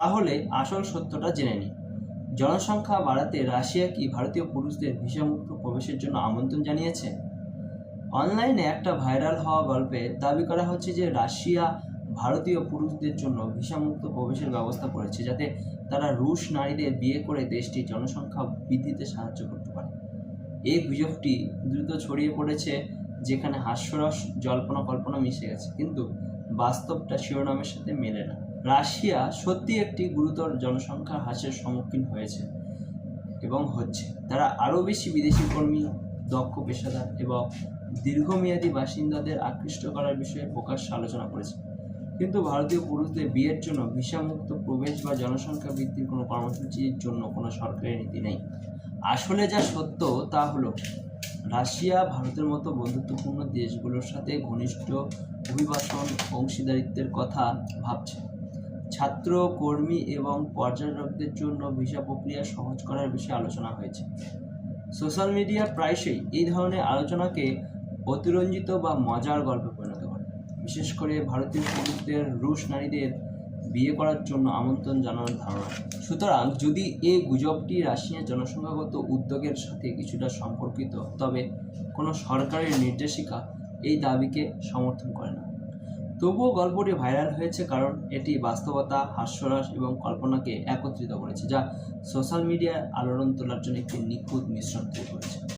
তাহলে আসল সত্যটা জেনে নিই। জনসংখ্যা বাড়াতে রাশিয়া কি ভারতীয় পুরুষদের ভিসামুক্ত প্রবেশের জন্য আমন্ত্রণ জানিয়েছে? অনলাইনে একটা ভাইরাল হওয়া গল্পে দাবি করা হচ্ছে যে রাশিয়া ভারতীয় পুরুষদের জন্য ভিসামুক্ত প্রবেশের ব্যবস্থা করেছে, যাতে তারা রুশ নারীদের বিয়ে করে দেশটির জনসংখ্যা বৃদ্ধিতে সাহায্য করতে পারে। এই গুজবটি দ্রুত ছড়িয়ে পড়েছে, যেখানে হাস্যরস জল্পনা কল্পনা মিশে গেছে, কিন্তু বাস্তবটা শিরোনামের সাথে মেলে না। রাশিয়া সত্যি একটি গুরুতর জনসংখ্যা হ্রাসের সম্মুখীন হয়েছে এবং হচ্ছে। তারা আরও বেশি বিদেশি কর্মী, দক্ষ পেশাদার এবং দীর্ঘমেয়াদী বাসিন্দাদের আকৃষ্ট করার বিষয়ে প্রকাশ্যে আলোচনা করেছে, কিন্তু ভারতীয় পুরুষদের বিয়ের জন্য ভিসামুক্ত প্রবেশ বা জনসংখ্যা বৃদ্ধির কোনো কর্মসূচির জন্য কোনো সরকারি নীতি নেই। আসলে যা সত্য তা হলো, রাশিয়া ভারতের মতো বন্ধুত্বপূর্ণ দেশগুলোর সাথে ঘনিষ্ঠ অভিবাসন অংশীদারিত্বের কথা ভাবছে। ছাত্র, কর্মী এবং পর্যটকদের জন্য ভিসা প্রক্রিয়া সহজ করার বিষয়ে আলোচনা হয়েছে। সোশ্যাল মিডিয়া প্রায়শই এই ধরনের আলোচনাকে অতিরঞ্জিত বা মজার গল্পে পরিণত করে, বিশেষ করে ভারতীয় পুরুষদের রুশ নারীদের বিয়ে করার জন্য আমন্ত্রণ জানানোর ধারণা। সুতরাং যদি এই গুজবটি রাশিয়ার জনসংখ্যাগত উদ্যোগের সাথে কিছুটা সম্পর্কিত, তবে কোনো সরকারের নির্দেশিকা এই দাবিকে সমর্থন করে না। তবুও গল্পটি ভাইরাল হয়েছে কারণ এটি বাস্তবতা, হাস্যরস এবং কল্পনাকে একত্রিত করেছে, যা সোশ্যাল মিডিয়ায় আলোড়ন তোলার জন্য একটি নিখুঁত মিশ্রণ তৈরি করেছে।